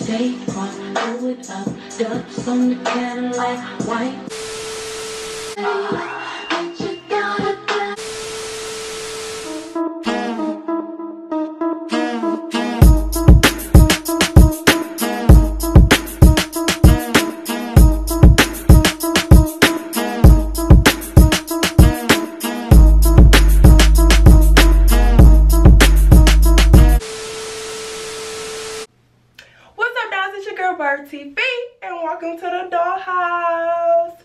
Saquon, blow it up, dubs on the can like white. What you gotta do? TV, and welcome to the dollhouse,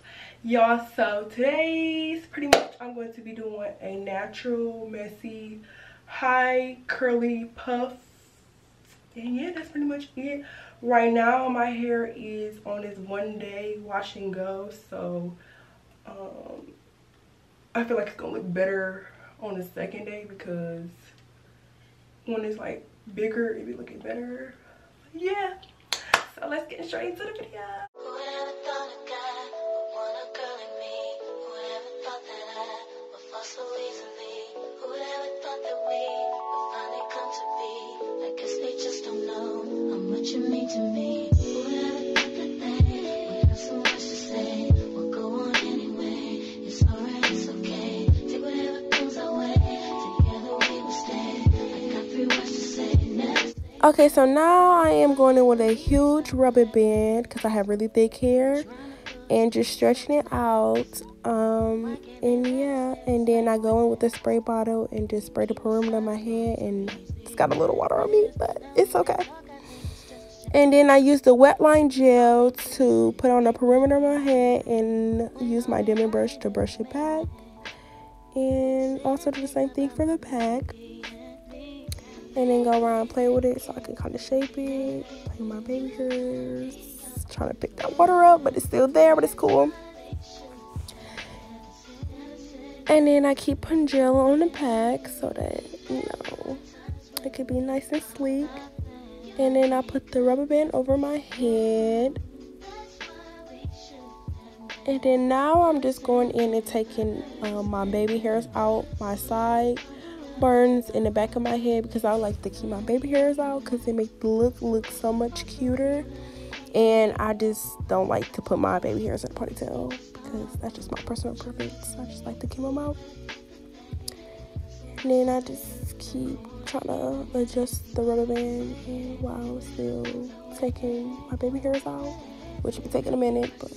y'all. So today's pretty much I'm going to be doing a natural, messy, high curly puff, and yeah, that's pretty much it. Right now my hair is on this 1 day wash and go, so I feel like it's gonna look better on the second day because when it's like bigger it be looking better. Yeah. So let's get straight into the video. Whoever thought a guy would want a girl like me? Whoever thought that I would fall so easily? Whoever thought that we would finally come to be? I guess they just don't know how much you mean to me. Whoever thought that they would have so much to say? We'll go on anyway. It's alright, it's okay. Take whatever comes our way. Together we will stay. I got 3 words to say. Never. Okay, so now I am going in with a huge rubber band because I have really thick hair, and just stretching it out. And yeah, and then I go in with the spray bottle and just spray the perimeter of my head, and it's got a little water on me, but it's okay. And then I use the wet line gel to put on the perimeter of my head and use my dimming brush to brush it back, and also do the same thing for the back. And then go around and play with it so I can kind of shape it. Play my baby hairs. Trying to pick that water up, but it's still there, but it's cool. And then I keep putting gel on the back so that, you know, it could be nice and sleek. And then I put the rubber band over my head. And then now I'm just going in and taking my baby hairs out my side burns in the back of my head, because I like to keep my baby hairs out because they make the look so much cuter, and I just don't like to put my baby hairs in a ponytail because that's just my personal preference. I just like to keep them out, and then I just keep trying to adjust the rubber band and while still taking my baby hairs out, which will be taking a minute. But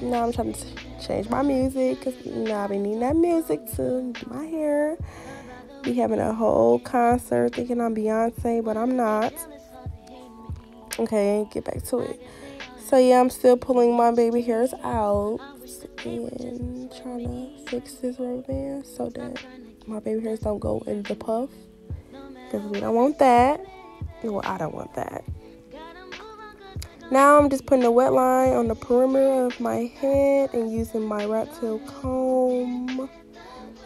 now I'm trying to change my music because now I've been needing that music to do my hair. Be having a whole concert thinking I'm Beyonce, but I'm not. Okay, get back to it. So yeah, I'm still pulling my baby hairs out and trying to fix this rubber band so that my baby hairs don't go in the puff, because we don't want that. Well, I don't want that. Now I'm just putting a wet line on the perimeter of my head and using my rat tail comb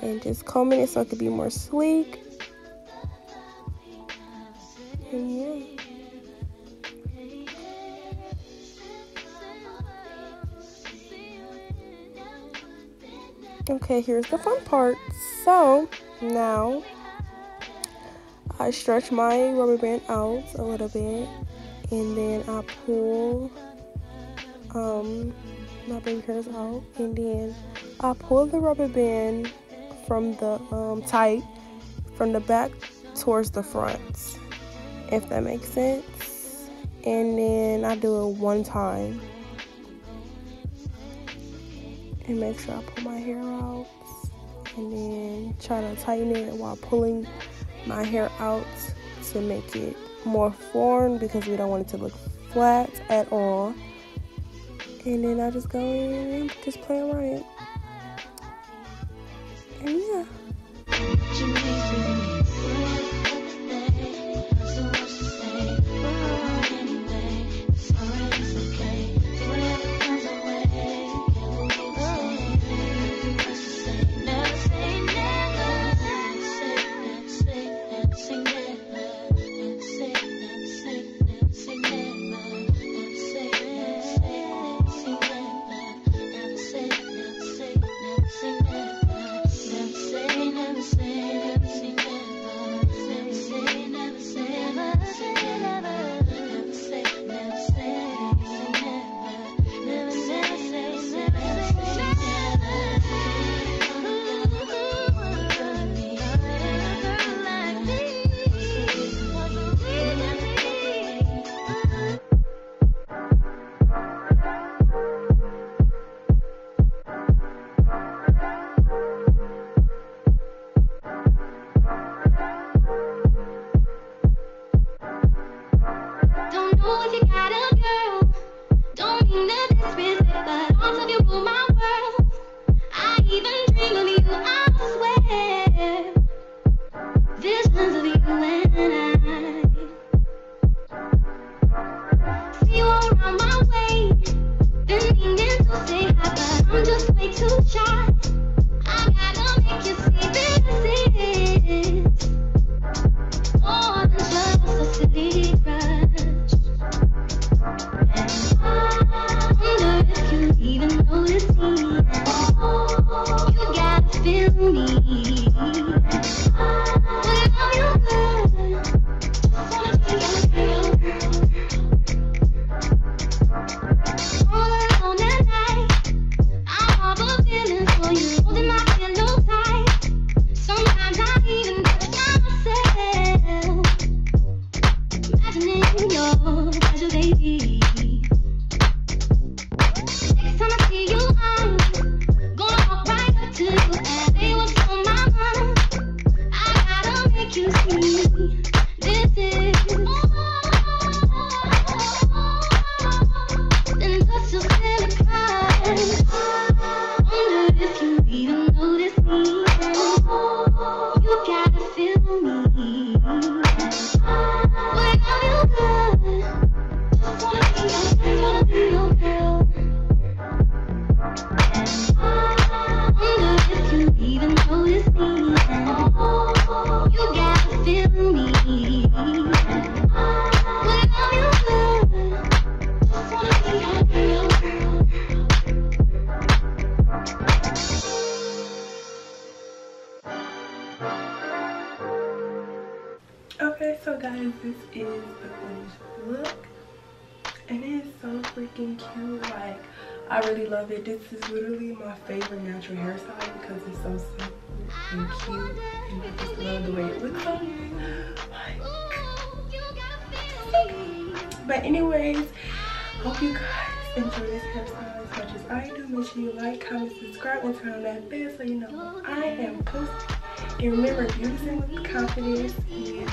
and just combing it so it could be more sleek. And yeah. Okay, here's the fun part. So now I stretch my rubber band out a little bit, and then I pull my baby hairs out, and then I pull the rubber band from the tight from the back towards the front, if that makes sense. And then I do it 1 time and make sure I pull my hair out, and then try to tighten it while pulling my hair out to make it more formed, because we don't want it to look flat at all. And then I just go in and just play around it. And yeah. Never say Okay, so guys, this is the finished look, and it is so freaking cute. Like, I really love it. This is literally my favorite natural hairstyle because it's so simple and cute, and I just love the way it looks on me. But anyways, hope you guys enjoy this hairstyle as much as I do. Make sure you like, comment, subscribe, and turn on that bell so you know I am posting. And remember, beauty with confidence is